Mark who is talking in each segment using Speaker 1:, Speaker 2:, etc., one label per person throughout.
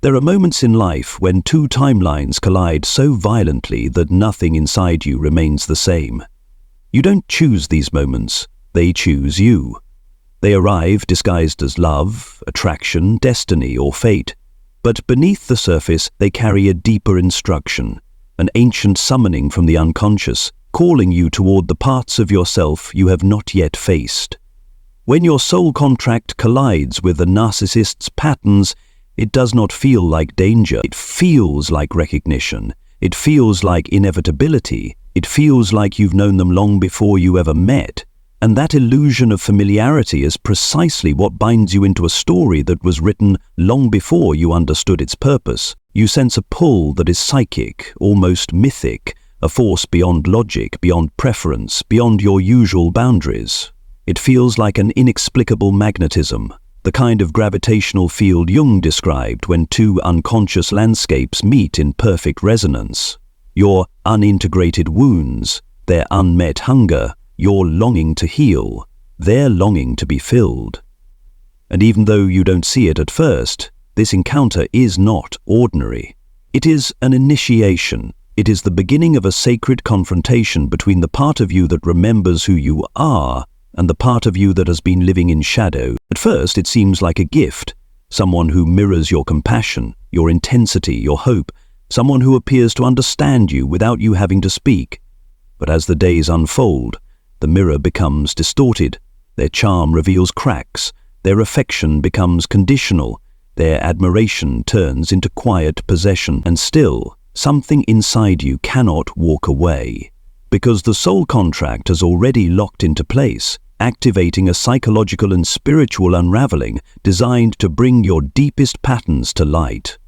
Speaker 1: There are moments in life when two timelines collide so violently that nothing inside you remains the same. You don't choose these moments, they choose you. They arrive disguised as love, attraction, destiny, or fate. But beneath the surface, they carry a deeper instruction, an ancient summoning from the unconscious, calling you toward the parts of yourself you have not yet faced. When your soul contract collides with the narcissist's patterns, it does not feel like danger. It feels like recognition. It feels like inevitability. It feels like you've known them long before you ever met. And that illusion of familiarity is precisely what binds you into a story that was written long before you understood its purpose. You sense a pull that is psychic, almost mythic, a force beyond logic, beyond preference, beyond your usual boundaries. It feels like an inexplicable magnetism, the kind of gravitational field Jung described when two unconscious landscapes meet in perfect resonance. Your unintegrated wounds, their unmet hunger, your longing to heal, their longing to be filled. And even though you don't see it at first, this encounter is not ordinary. It is an initiation. It is the beginning of a sacred confrontation between the part of you that remembers who you are and the part of you that has been living in shadow. At first, it seems like a gift, someone who mirrors your compassion, your intensity, your hope, someone who appears to understand you without you having to speak. But as the days unfold, the mirror becomes distorted, their charm reveals cracks, their affection becomes conditional, their admiration turns into quiet possession, and still, something inside you cannot walk away. Because the soul contract has already locked into place, activating a psychological and spiritual unraveling designed to bring your deepest patterns to light.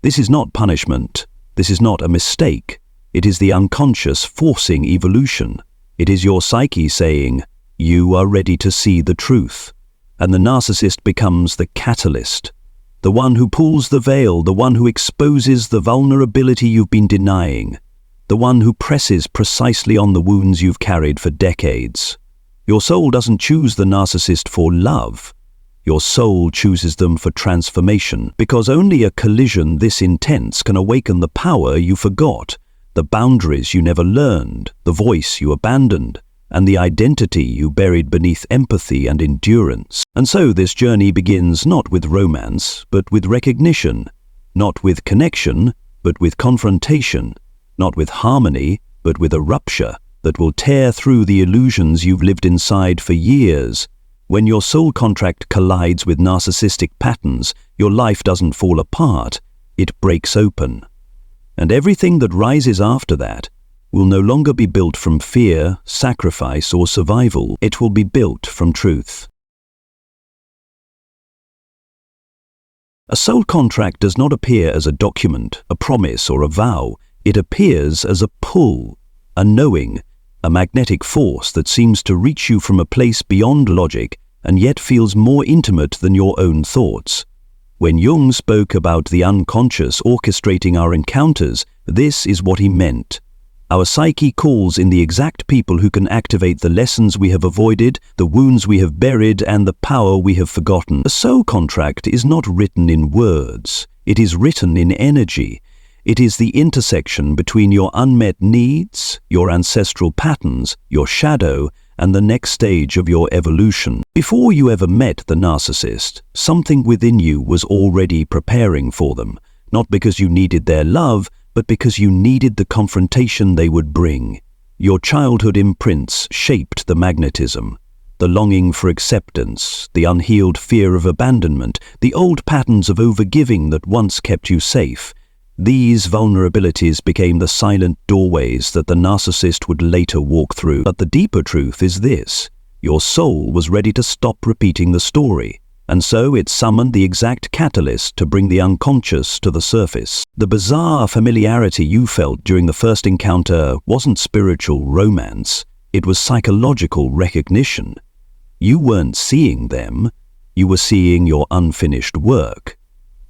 Speaker 1: This is not punishment. This is not a mistake. It is the unconscious forcing evolution. It is your psyche saying, you are ready to see the truth. And the narcissist becomes the catalyst, the one who pulls the veil, the one who exposes the vulnerability you've been denying, the one who presses precisely on the wounds you've carried for decades. Your soul doesn't choose the narcissist for love. Your soul chooses them for transformation, because only a collision this intense can awaken the power you forgot, the boundaries you never learned, the voice you abandoned, and the identity you buried beneath empathy and endurance. And so this journey begins not with romance, but with recognition, not with connection, but with confrontation, not with harmony, but with a rupture that will tear through the illusions you've lived inside for years. When your soul contract collides with narcissistic patterns, your life doesn't fall apart, it breaks open. And everything that rises after that will no longer be built from fear, sacrifice, or survival. It will be built from truth. A soul contract does not appear as a document, a promise, or a vow. It appears as a pull, a knowing, a magnetic force that seems to reach you from a place beyond logic and yet feels more intimate than your own thoughts. When Jung spoke about the unconscious orchestrating our encounters, this is what he meant. Our psyche calls in the exact people who can activate the lessons we have avoided, the wounds we have buried, and the power we have forgotten. A soul contract is not written in words. It is written in energy. It is the intersection between your unmet needs, your ancestral patterns, your shadow, and the next stage of your evolution. Before you ever met the narcissist, something within you was already preparing for them, not because you needed their love, but because you needed the confrontation they would bring. Your childhood imprints shaped the magnetism, the longing for acceptance, the unhealed fear of abandonment, the old patterns of overgiving that once kept you safe. These vulnerabilities became the silent doorways that the narcissist would later walk through. But the deeper truth is this: your soul was ready to stop repeating the story, and so it summoned the exact catalyst to bring the unconscious to the surface. The bizarre familiarity you felt during the first encounter wasn't spiritual romance, it was psychological recognition. You weren't seeing them, you were seeing your unfinished work.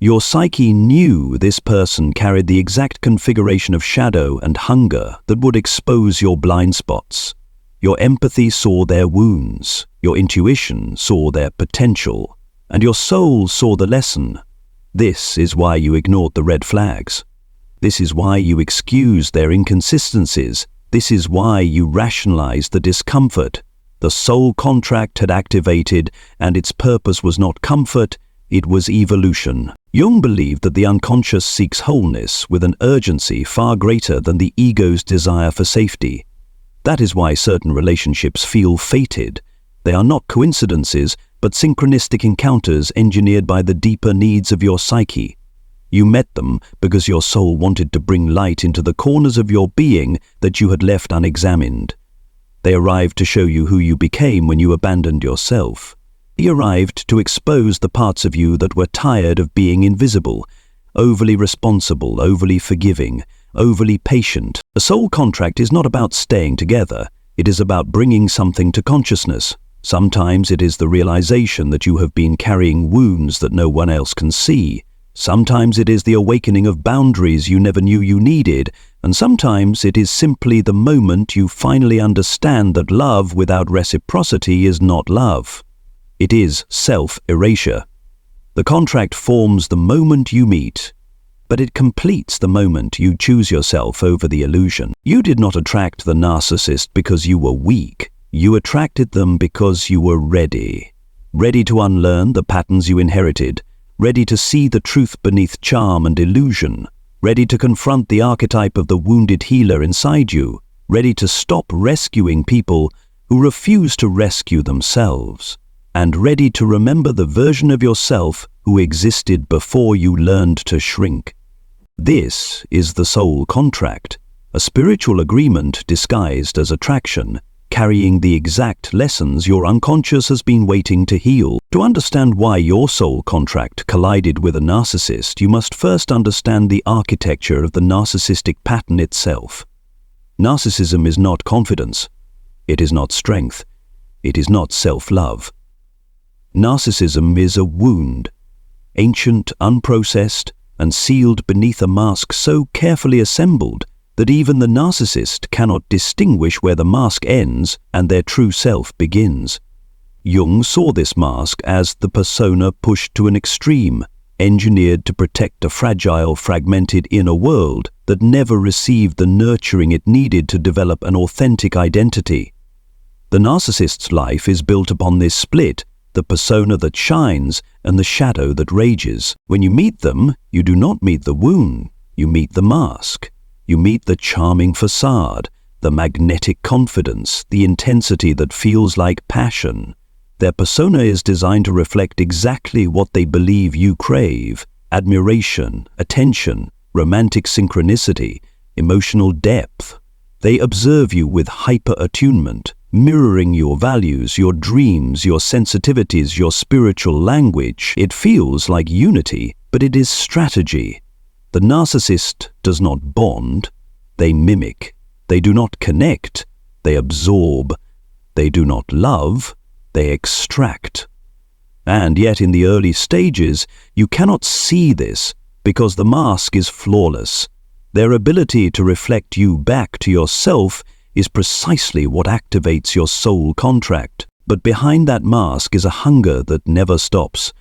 Speaker 1: Your psyche knew this person carried the exact configuration of shadow and hunger that would expose your blind spots. Your empathy saw their wounds, your intuition saw their potential, and your soul saw the lesson. This is why you ignored the red flags. This is why you excused their inconsistencies. This is why you rationalized the discomfort. The soul contract had activated, and its purpose was not comfort, it was evolution. Jung believed that the unconscious seeks wholeness with an urgency far greater than the ego's desire for safety. That is why certain relationships feel fated. They are not coincidences, but synchronistic encounters engineered by the deeper needs of your psyche. You met them because your soul wanted to bring light into the corners of your being that you had left unexamined. They arrived to show you who you became when you abandoned yourself. They arrived to expose the parts of you that were tired of being invisible, overly responsible, overly forgiving, overly patient. A soul contract is not about staying together. It is about bringing something to consciousness. Sometimes it is the realization that you have been carrying wounds that no one else can see. Sometimes it is the awakening of boundaries you never knew you needed, and sometimes it is simply the moment you finally understand that love without reciprocity is not love. It is self-erasure. The contract forms the moment you meet, but it completes the moment you choose yourself over the illusion. You did not attract the narcissist because you were weak. You attracted them because you were ready. Ready to unlearn the patterns you inherited, ready to see the truth beneath charm and illusion, ready to confront the archetype of the wounded healer inside you, ready to stop rescuing people who refuse to rescue themselves, and ready to remember the version of yourself who existed before you learned to shrink. This is the soul contract, a spiritual agreement disguised as attraction, carrying the exact lessons your unconscious has been waiting to heal. To understand why your soul contract collided with a narcissist, you must first understand the architecture of the narcissistic pattern itself. Narcissism is not confidence. It is not strength. It is not self-love. Narcissism is a wound, ancient, unprocessed, and sealed beneath a mask so carefully assembled that even the narcissist cannot distinguish where the mask ends and their true self begins. Jung saw this mask as the persona pushed to an extreme, engineered to protect a fragile, fragmented inner world that never received the nurturing it needed to develop an authentic identity. The narcissist's life is built upon this split, the persona that shines and the shadow that rages. When you meet them, you do not meet the wound, you meet the mask. You meet the charming facade, the magnetic confidence, the intensity that feels like passion. Their persona is designed to reflect exactly what they believe you crave: admiration, attention, romantic synchronicity, emotional depth. They observe you with hyper-attunement, mirroring your values, your dreams, your sensitivities, your spiritual language. It feels like unity, but it is strategy. The narcissist does not bond, they mimic. They do not connect, they absorb. They do not love, they extract. And yet in the early stages, you cannot see this because the mask is flawless. Their ability to reflect you back to yourself is precisely what activates your soul contract. But behind that mask is a hunger that never stops.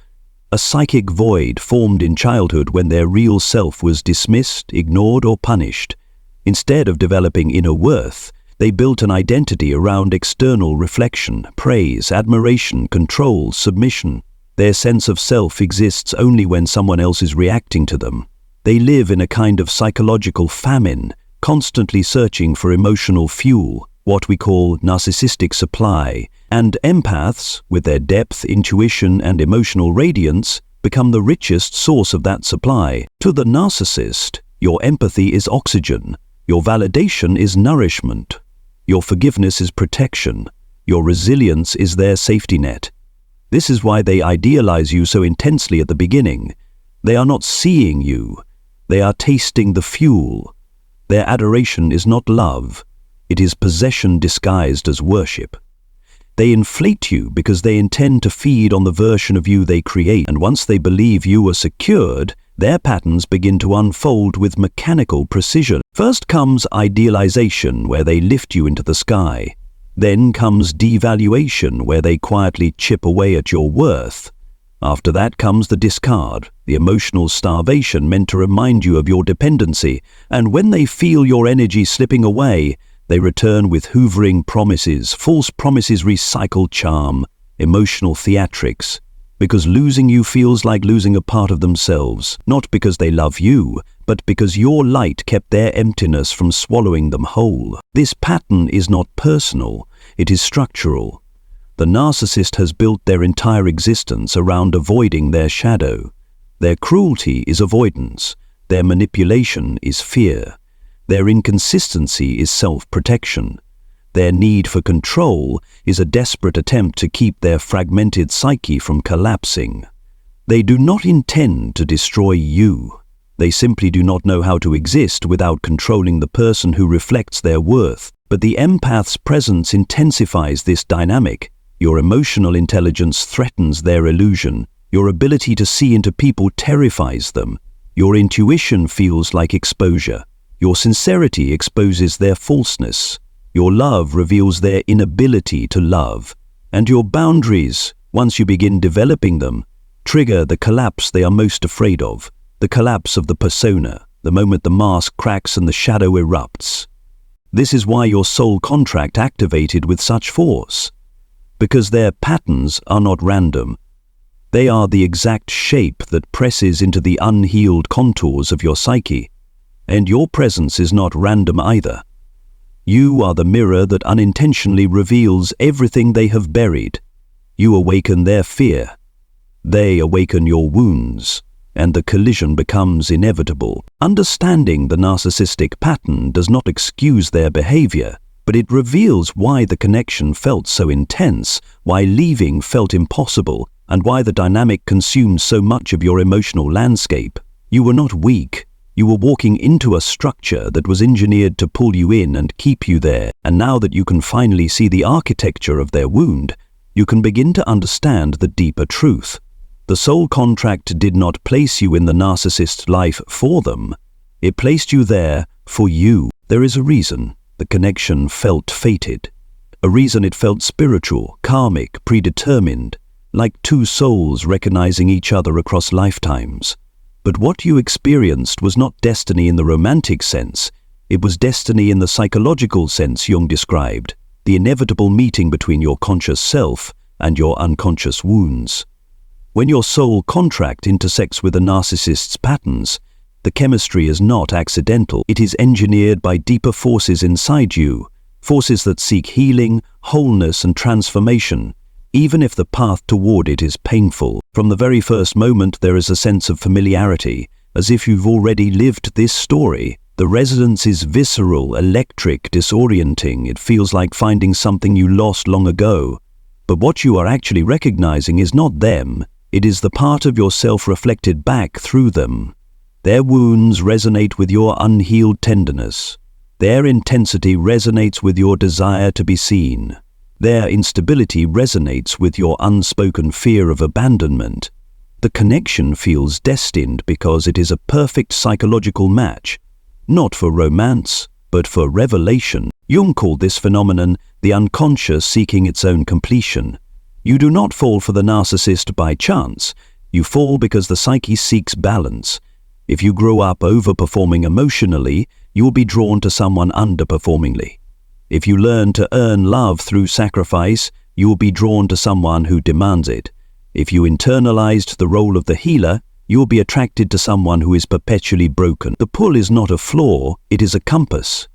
Speaker 1: A psychic void formed in childhood when their real self was dismissed, ignored, or punished. Instead of developing inner worth, they built an identity around external reflection, praise, admiration, control, submission. Their sense of self exists only when someone else is reacting to them. They live in a kind of psychological famine, constantly searching for emotional fuel, what we call narcissistic supply, and empaths, with their depth, intuition, and emotional radiance, become the richest source of that supply. To the narcissist, your empathy is oxygen, your validation is nourishment, your forgiveness is protection, your resilience is their safety net. This is why they idealize you so intensely at the beginning. They are not seeing you, they are tasting the fuel. Their adoration is not love, it is possession disguised as worship. They inflate you because they intend to feed on the version of you they create, and once they believe you are secured, their patterns begin to unfold with mechanical precision. First comes idealization, where they lift you into the sky. Then comes devaluation, where they quietly chip away at your worth. After that comes the discard, the emotional starvation meant to remind you of your dependency, and when they feel your energy slipping away, they return with hoovering promises, false promises, recycled charm, emotional theatrics, because losing you feels like losing a part of themselves, not because they love you, but because your light kept their emptiness from swallowing them whole. This pattern is not personal, it is structural. The narcissist has built their entire existence around avoiding their shadow. Their cruelty is avoidance, their manipulation is fear, their inconsistency is self-protection. Their need for control is a desperate attempt to keep their fragmented psyche from collapsing. They do not intend to destroy you. They simply do not know how to exist without controlling the person who reflects their worth. But the empath's presence intensifies this dynamic. Your emotional intelligence threatens their illusion. Your ability to see into people terrifies them. Your intuition feels like exposure. Your sincerity exposes their falseness. Your love reveals their inability to love. And your boundaries, once you begin developing them, trigger the collapse they are most afraid of, the collapse of the persona, the moment the mask cracks and the shadow erupts. This is why your soul contract activated with such force. Because their patterns are not random. They are the exact shape that presses into the unhealed contours of your psyche. And your presence is not random either. You are the mirror that unintentionally reveals everything they have buried. You awaken their fear. They awaken your wounds, and the collision becomes inevitable. Understanding the narcissistic pattern does not excuse their behavior, but it reveals why the connection felt so intense, why leaving felt impossible, and why the dynamic consumed so much of your emotional landscape. You were not weak. You were walking into a structure that was engineered to pull you in and keep you there, and now that you can finally see the architecture of their wound, you can begin to understand the deeper truth. The soul contract did not place you in the narcissist's life for them. It placed you there for you. There is a reason the connection felt fated, a reason it felt spiritual, karmic, predetermined, like two souls recognizing each other across lifetimes. But what you experienced was not destiny in the romantic sense. It was destiny in the psychological sense Jung described, the inevitable meeting between your conscious self and your unconscious wounds. When your soul contract intersects with a narcissist's patterns, the chemistry is not accidental. It is engineered by deeper forces inside you, forces that seek healing, wholeness, and transformation, even if the path toward it is painful. From the very first moment there is a sense of familiarity, as if you've already lived this story. The resonance is visceral, electric, disorienting. It feels like finding something you lost long ago. But what you are actually recognizing is not them. It is the part of yourself reflected back through them. Their wounds resonate with your unhealed tenderness. Their intensity resonates with your desire to be seen. Their instability resonates with your unspoken fear of abandonment. The connection feels destined because it is a perfect psychological match, not for romance, but for revelation. Jung called this phenomenon the unconscious seeking its own completion. You do not fall for the narcissist by chance. You fall because the psyche seeks balance. If you grow up overperforming emotionally, you will be drawn to someone underperformingly. If you learn to earn love through sacrifice, you will be drawn to someone who demands it. If you internalized the role of the healer, you will be attracted to someone who is perpetually broken. The pull is not a flaw, it is a compass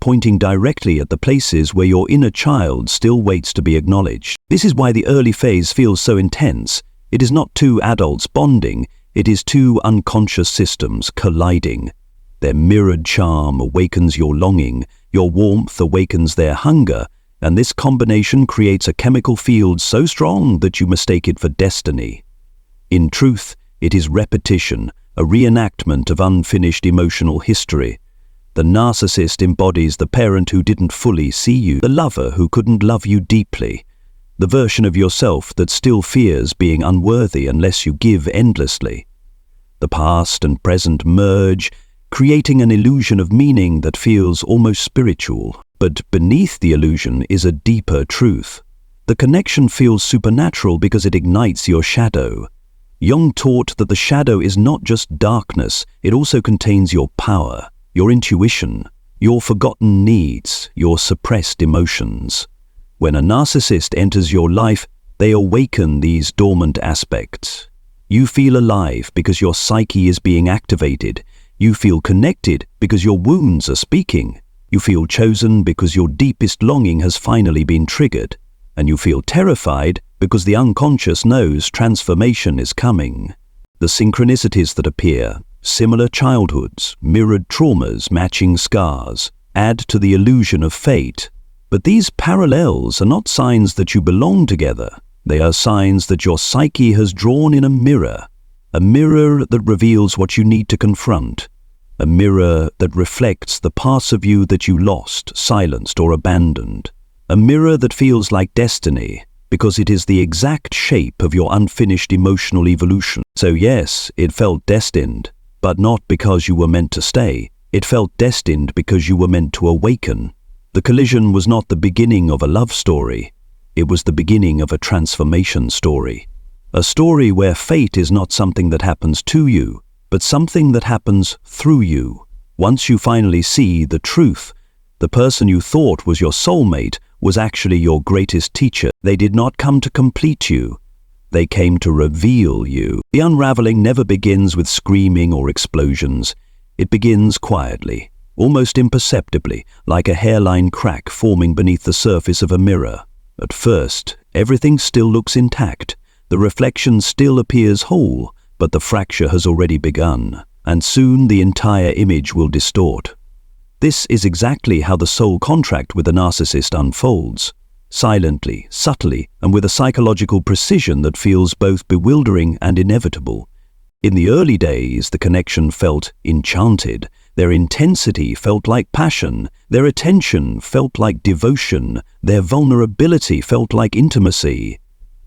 Speaker 1: pointing directly at the places where your inner child still waits to be acknowledged. This is why the early phase feels so intense. It is not two adults bonding, it is two unconscious systems colliding. Their mirrored charm awakens your longing, your warmth awakens their hunger, and this combination creates a chemical field so strong that you mistake it for destiny. In truth, it is repetition, a reenactment of unfinished emotional history. The narcissist embodies the parent who didn't fully see you, the lover who couldn't love you deeply, the version of yourself that still fears being unworthy unless you give endlessly. The past and present merge, creating an illusion of meaning that feels almost spiritual. But beneath the illusion is a deeper truth. The connection feels supernatural because it ignites your shadow. Jung taught that the shadow is not just darkness, it also contains your power, your intuition, your forgotten needs, your suppressed emotions. When a narcissist enters your life, they awaken these dormant aspects. You feel alive because your psyche is being activated. You feel connected because your wounds are speaking. You feel chosen because your deepest longing has finally been triggered. And you feel terrified because the unconscious knows transformation is coming. The synchronicities that appear, similar childhoods, mirrored traumas, matching scars, add to the illusion of fate. But these parallels are not signs that you belong together. They are signs that your psyche has drawn in a mirror that reveals what you need to confront, a mirror that reflects the parts of you that you lost, silenced, or abandoned. A mirror that feels like destiny, because it is the exact shape of your unfinished emotional evolution. So yes, it felt destined, but not because you were meant to stay. It felt destined because you were meant to awaken. The collision was not the beginning of a love story. It was the beginning of a transformation story. A story where fate is not something that happens to you, but something that happens through you. Once you finally see the truth, the person you thought was your soulmate was actually your greatest teacher. They did not come to complete you. They came to reveal you. The unraveling never begins with screaming or explosions. It begins quietly, almost imperceptibly, like a hairline crack forming beneath the surface of a mirror. At first, everything still looks intact. The reflection still appears whole, but the fracture has already begun, and soon the entire image will distort. This is exactly how the soul contract with a narcissist unfolds, silently, subtly, and with a psychological precision that feels both bewildering and inevitable. In the early days, the connection felt enchanted. Their intensity felt like passion. Their attention felt like devotion. Their vulnerability felt like intimacy.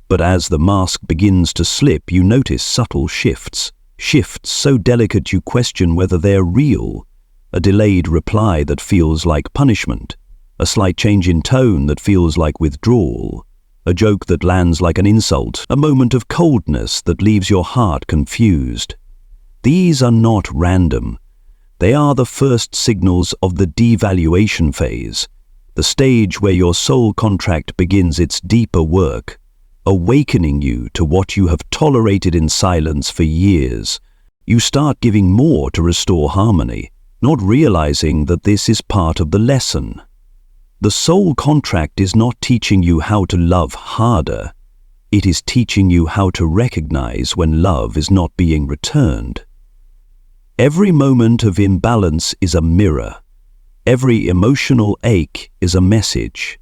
Speaker 1: But as the mask begins to slip, you notice subtle shifts. Shifts so delicate you question whether they're real. A delayed reply that feels like punishment. A slight change in tone that feels like withdrawal. A joke that lands like an insult. A moment of coldness that leaves your heart confused. These are not random. They are the first signals of the devaluation phase, the stage where your soul contract begins its deeper work, awakening you to what you have tolerated in silence for years. You start giving more to restore harmony, not realizing that this is part of the lesson. The soul contract is not teaching you how to love harder. It is teaching you how to recognize when love is not being returned. Every moment of imbalance is a mirror. Every emotional ache is a message.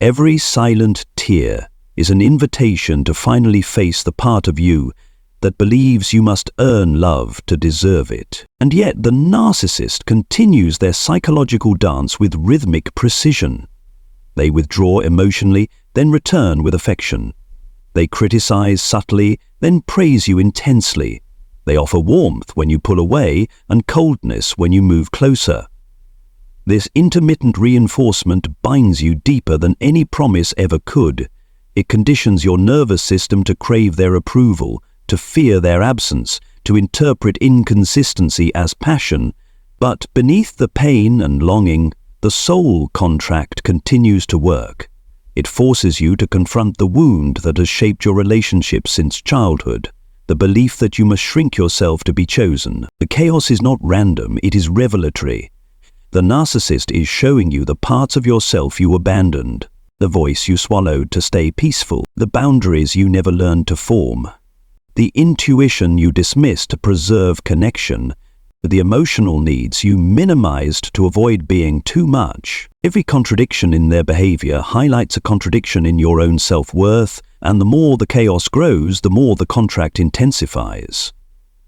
Speaker 1: Every silent tear is an invitation to finally face the part of you that believes you must earn love to deserve it. And yet the narcissist continues their psychological dance with rhythmic precision. They withdraw emotionally, then return with affection. They criticize subtly, then praise you intensely. They offer warmth when you pull away and coldness when you move closer. This intermittent reinforcement binds you deeper than any promise ever could. It conditions your nervous system to crave their approval, to fear their absence, to interpret inconsistency as passion. But beneath the pain and longing, the soul contract continues to work. It forces you to confront the wound that has shaped your relationship since childhood. The belief that you must shrink yourself to be chosen. The chaos is not random, it is revelatory. The narcissist is showing you the parts of yourself you abandoned, the voice you swallowed to stay peaceful, the boundaries you never learned to form, the intuition you dismissed to preserve connection, the emotional needs you minimized to avoid being too much. Every contradiction in their behavior highlights a contradiction in your own self-worth, and the more the chaos grows, the more the contract intensifies.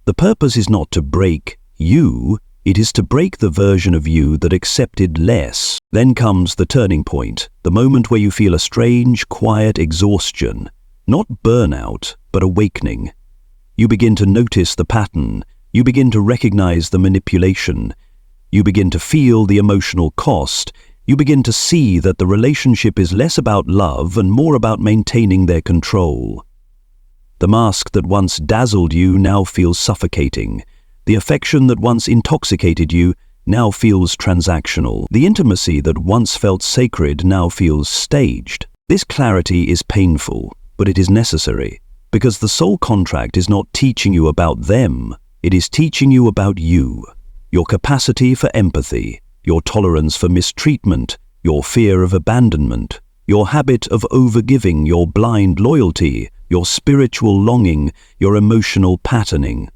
Speaker 1: The purpose is not to break you, it is to break the version of you that accepted less. Then comes the turning point, the moment where you feel a strange, quiet exhaustion, not burnout, but awakening. You begin to notice the pattern, you begin to recognize the manipulation, you begin to feel the emotional cost, You begin to see that the relationship is less about love and more about maintaining their control. The mask that once dazzled you now feels suffocating. The affection that once intoxicated you now feels transactional. The intimacy that once felt sacred now feels staged. This clarity is painful, but it is necessary, because the soul contract is not teaching you about them, it is teaching you about you, your capacity for empathy, your tolerance for mistreatment, your fear of abandonment, your habit of overgiving, your blind loyalty, your spiritual longing, your emotional patterning.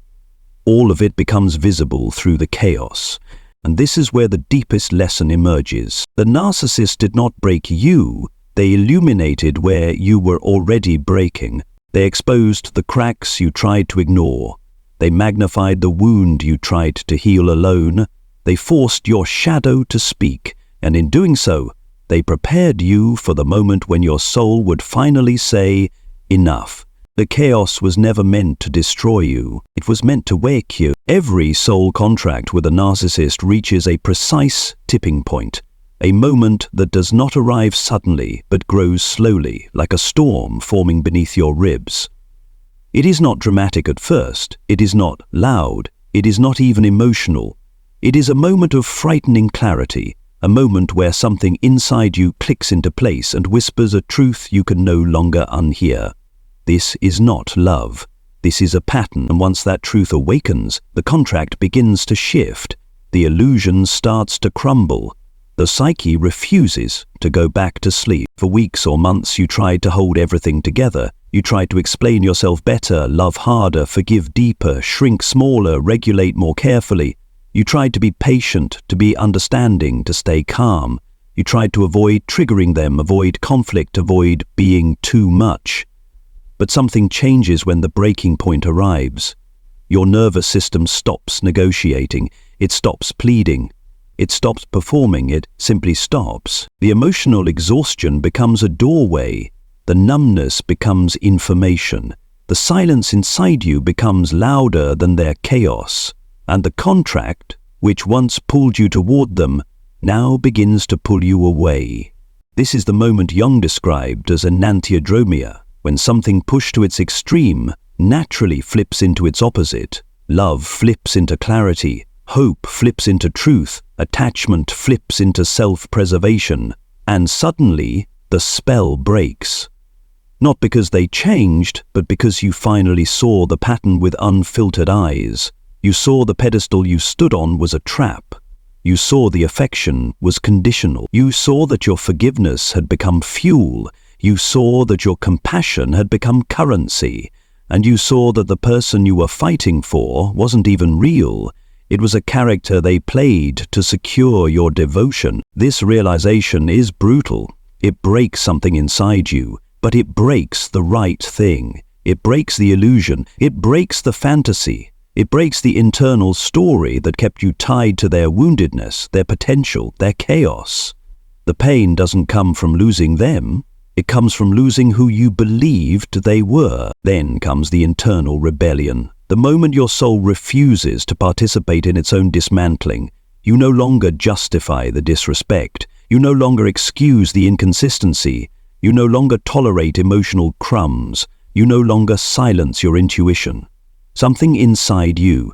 Speaker 1: All of it becomes visible through the chaos. And this is where the deepest lesson emerges. The narcissist did not break you, they illuminated where you were already breaking. They exposed the cracks you tried to ignore. They magnified the wound you tried to heal alone. They forced your shadow to speak, and in doing so, they prepared you for the moment when your soul would finally say, enough. The chaos was never meant to destroy you, it was meant to wake you. Every soul contract with a narcissist reaches a precise tipping point, a moment that does not arrive suddenly but grows slowly, like a storm forming beneath your ribs. It is not dramatic at first, it is not loud, it is not even emotional. It is a moment of frightening clarity, a moment where something inside you clicks into place and whispers a truth you can no longer unhear. This is not love. This is a pattern, and once that truth awakens, the contract begins to shift. The illusion starts to crumble. The psyche refuses to go back to sleep. For weeks or months you tried to hold everything together. You tried to explain yourself better, love harder, forgive deeper, shrink smaller, regulate more carefully. You tried to be patient, to be understanding, to stay calm. You tried to avoid triggering them, avoid conflict, avoid being too much. But something changes when the breaking point arrives. Your nervous system stops negotiating, it stops pleading, it stops performing, it simply stops. The emotional exhaustion becomes a doorway, the numbness becomes information, the silence inside you becomes louder than their chaos, and the contract, which once pulled you toward them, now begins to pull you away. This is the moment Jung described as enantiodromia, when something pushed to its extreme naturally flips into its opposite. Love flips into clarity, hope flips into truth, attachment flips into self-preservation, and suddenly the spell breaks. Not because they changed, but because you finally saw the pattern with unfiltered eyes. You saw the pedestal you stood on was a trap. You saw the affection was conditional. You saw that your forgiveness had become fuel. You saw that your compassion had become currency, and you saw that the person you were fighting for wasn't even real. It was a character they played to secure your devotion. This realization is brutal. It breaks something inside you, but it breaks the right thing. It breaks the illusion. It breaks the fantasy. It breaks the internal story that kept you tied to their woundedness, their potential, their chaos. The pain doesn't come from losing them. It comes from losing who you believed they were. Then comes the internal rebellion. The moment your soul refuses to participate in its own dismantling, you no longer justify the disrespect. You no longer excuse the inconsistency. You no longer tolerate emotional crumbs. You no longer silence your intuition. Something inside you,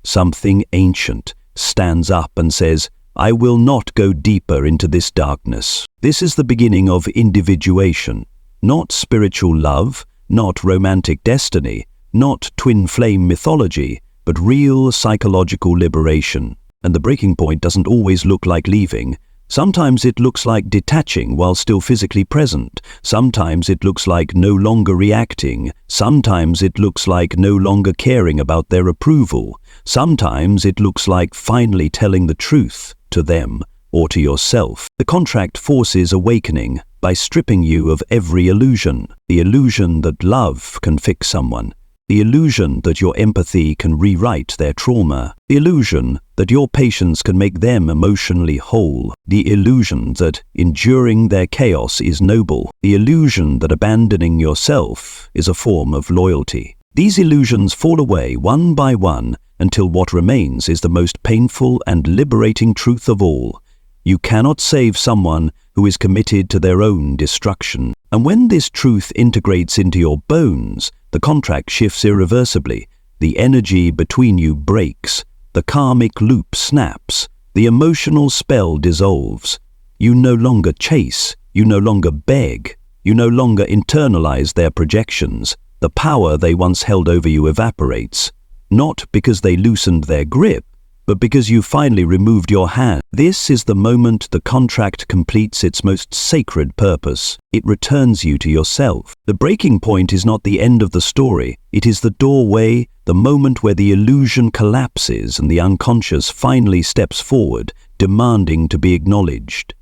Speaker 1: something ancient, stands up and says, I will not go deeper into this darkness. This is the beginning of individuation, not spiritual love, not romantic destiny, not twin flame mythology, but real psychological liberation. And the breaking point doesn't always look like leaving. Sometimes it looks like detaching while still physically present. Sometimes it looks like no longer reacting. Sometimes it looks like no longer caring about their approval. Sometimes it looks like finally telling the truth to them or to yourself. The contract forces awakening by stripping you of every illusion. The illusion that love can fix someone. The illusion that your empathy can rewrite their trauma. The illusion that your patience can make them emotionally whole. The illusion that enduring their chaos is noble. The illusion that abandoning yourself is a form of loyalty. These illusions fall away one by one until what remains is the most painful and liberating truth of all. You cannot save someone who is committed to their own destruction. And when this truth integrates into your bones, the contract shifts irreversibly. The energy between you breaks. The karmic loop snaps. The emotional spell dissolves. You no longer chase. You no longer beg. You no longer internalize their projections. The power they once held over you evaporates. Not because they loosened their grip, but because you finally removed your hand. This is the moment the contract completes its most sacred purpose. It returns you to yourself. The breaking point is not the end of the story. It is the doorway, the moment where the illusion collapses and the unconscious finally steps forward, demanding to be acknowledged.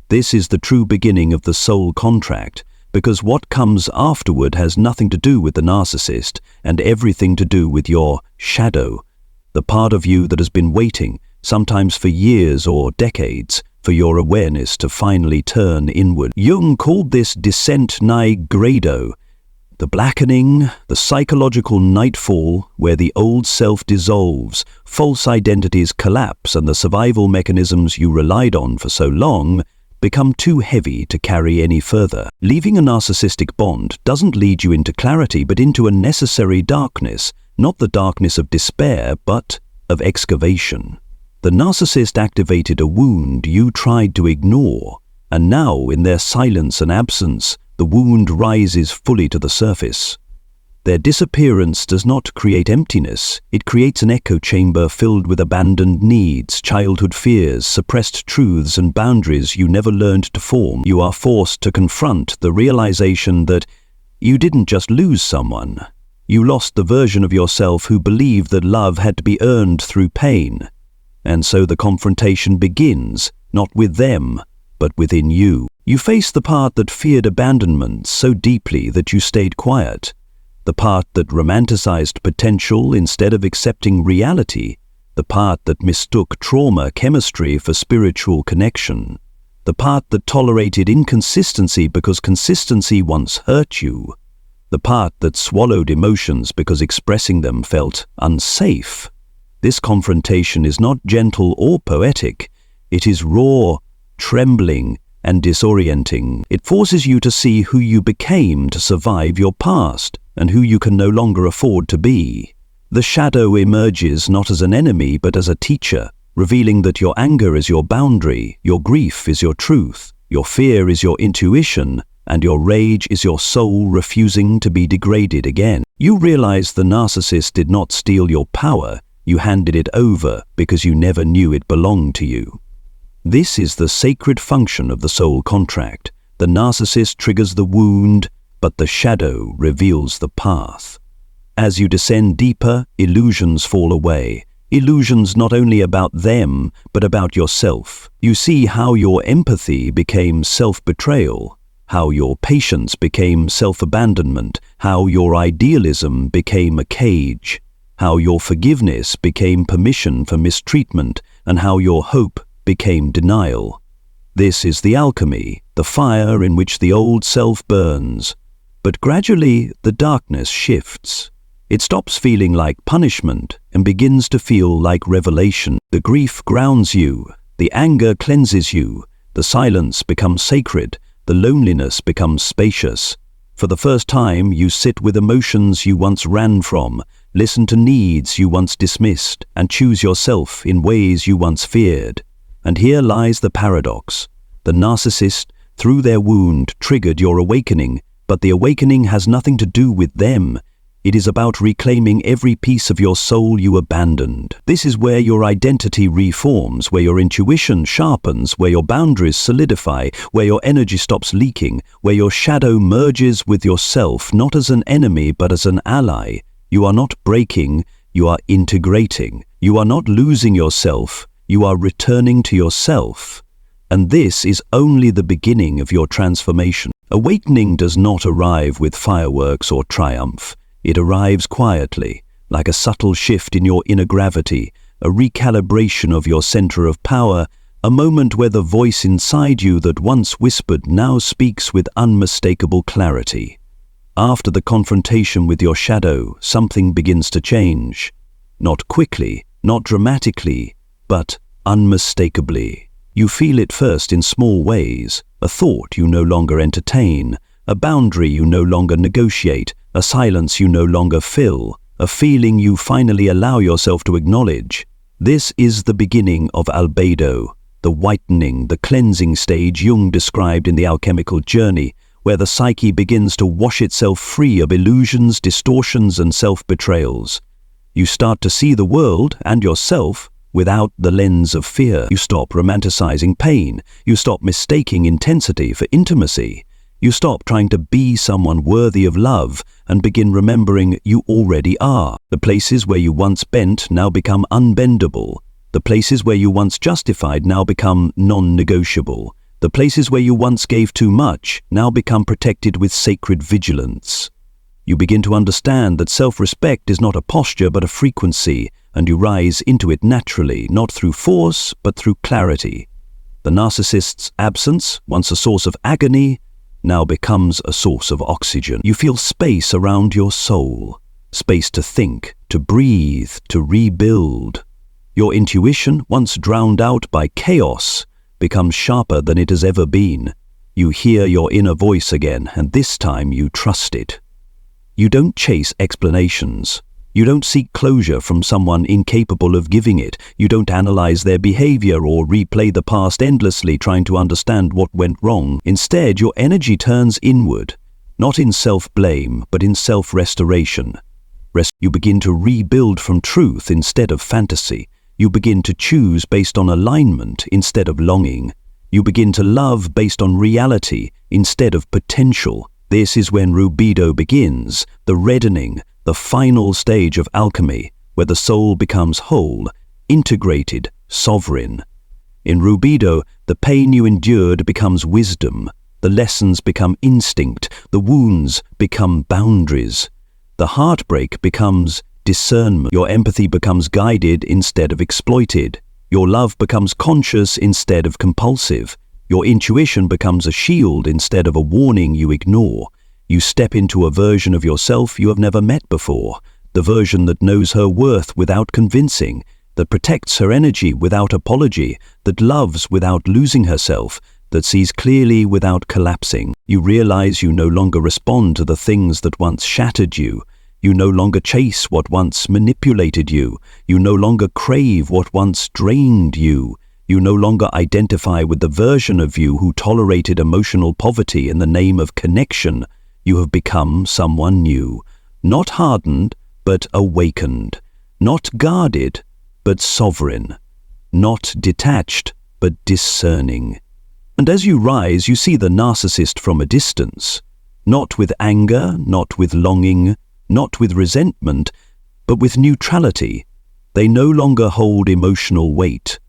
Speaker 1: This is the true beginning of the soul contract, because what comes afterward has nothing to do with the narcissist and everything to do with your shadow, the part of you that has been waiting, sometimes for years or decades, for your awareness to finally turn inward. Jung called this descent nigh grado, the blackening, the psychological nightfall where the old self dissolves, false identities collapse, and the survival mechanisms you relied on for so long become too heavy to carry any further. Leaving a narcissistic bond doesn't lead you into clarity, but into a necessary darkness, not the darkness of despair, but of excavation. The narcissist activated a wound you tried to ignore, and now, in their silence and absence, the wound rises fully to the surface. Their disappearance does not create emptiness. It creates an echo chamber filled with abandoned needs, childhood fears, suppressed truths, and boundaries you never learned to form. You are forced to confront the realization that you didn't just lose someone. You lost the version of yourself who believed that love had to be earned through pain. And so the confrontation begins, not with them, but within you. You face the part that feared abandonment so deeply that you stayed quiet. The part that romanticized potential instead of accepting reality. The part that mistook trauma chemistry for spiritual connection. The part that tolerated inconsistency because consistency once hurt you. The part that swallowed emotions because expressing them felt unsafe. This confrontation is not gentle or poetic. It is raw, trembling, and disorienting. It forces you to see who you became to survive your past, and who you can no longer afford to be. The shadow emerges not as an enemy but as a teacher, revealing that your anger is your boundary, your grief is your truth, your fear is your intuition, and your rage is your soul refusing to be degraded again. You realize the narcissist did not steal your power, you handed it over because you never knew it belonged to you. This is the sacred function of the soul contract. The narcissist triggers the wound, but the shadow reveals the path. As you descend deeper, illusions fall away. Illusions not only about them, but about yourself. You see how your empathy became self-betrayal, how your patience became self-abandonment, how your idealism became a cage, how your forgiveness became permission for mistreatment, and how your hope became denial. This is the alchemy, the fire in which the old self burns. But gradually, the darkness shifts. It stops feeling like punishment and begins to feel like revelation. The grief grounds you, the anger cleanses you, the silence becomes sacred, the loneliness becomes spacious. For the first time, you sit with emotions you once ran from, listen to needs you once dismissed, and choose yourself in ways you once feared. And here lies the paradox. The narcissist, through their wound, triggered your awakening, but the awakening has nothing to do with them. It is about reclaiming every piece of your soul you abandoned. This is where your identity reforms, where your intuition sharpens, where your boundaries solidify, where your energy stops leaking, where your shadow merges with yourself, not as an enemy but as an ally. You are not breaking, you are integrating. You are not losing yourself, you are returning to yourself. And this is only the beginning of your transformation. Awakening does not arrive with fireworks or triumph. It arrives quietly, like a subtle shift in your inner gravity, a recalibration of your center of power, a moment where the voice inside you that once whispered now speaks with unmistakable clarity. After the confrontation with your shadow, something begins to change. Not quickly, not dramatically, but unmistakably. You feel it first in small ways, a thought you no longer entertain, a boundary you no longer negotiate, a silence you no longer fill, a feeling you finally allow yourself to acknowledge. This is the beginning of albedo, the whitening, the cleansing stage Jung described in The Alchemical Journey, where the psyche begins to wash itself free of illusions, distortions, and self-betrayals. You start to see the world and yourself without the lens of fear. You stop romanticizing pain. You stop mistaking intensity for intimacy. You stop trying to be someone worthy of love and begin remembering you already are. The places where you once bent now become unbendable. The places where you once justified now become non-negotiable. The places where you once gave too much now become protected with sacred vigilance. You begin to understand that self-respect is not a posture but a frequency, and you rise into it naturally, not through force but through clarity. The narcissist's absence, once a source of agony, now becomes a source of oxygen. You feel space around your soul, space to think, to breathe, to rebuild. Your intuition, once drowned out by chaos, becomes sharper than it has ever been. You hear your inner voice again, and this time you trust it. You don't chase explanations. You don't seek closure from someone incapable of giving it. You don't analyze their behavior or replay the past endlessly trying to understand what went wrong. Instead, your energy turns inward, not in self-blame, but in self-restoration. You begin to rebuild from truth instead of fantasy. You begin to choose based on alignment instead of longing. You begin to love based on reality instead of potential. This is when rubedo begins, the reddening, the final stage of alchemy, where the soul becomes whole, integrated, sovereign. In rubedo, the pain you endured becomes wisdom, the lessons become instinct, the wounds become boundaries. The heartbreak becomes discernment. Your empathy becomes guided instead of exploited. Your love becomes conscious instead of compulsive. Your intuition becomes a shield instead of a warning you ignore. You step into a version of yourself you have never met before, the version that knows her worth without convincing, that protects her energy without apology, that loves without losing herself, that sees clearly without collapsing. You realize you no longer respond to the things that once shattered you. You no longer chase what once manipulated you. You no longer crave what once drained you. You no longer identify with the version of you who tolerated emotional poverty in the name of connection. You have become someone new, not hardened, but awakened, not guarded, but sovereign, not detached, but discerning. And as you rise, you see the narcissist from a distance, not with anger, not with longing, not with resentment, but with neutrality. They no longer hold emotional weight.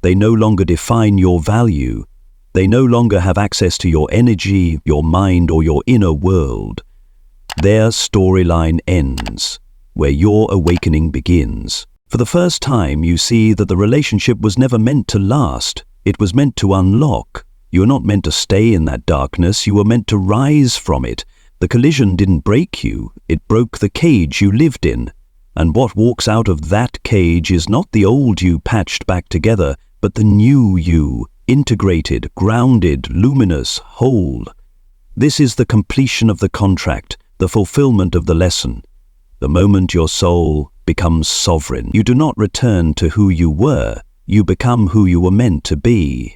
Speaker 1: They no longer define your value. They no longer have access to your energy, your mind, or your inner world. Their storyline ends, where your awakening begins. For the first time, you see that the relationship was never meant to last. It was meant to unlock. You are not meant to stay in that darkness. You were meant to rise from it. The collision didn't break you. It broke the cage you lived in. And what walks out of that cage is not the old you patched back together, but the new you, integrated, grounded, luminous, whole. This is the completion of the contract, the fulfillment of the lesson. The moment your soul becomes sovereign, you do not return to who you were, you become who you were meant to be.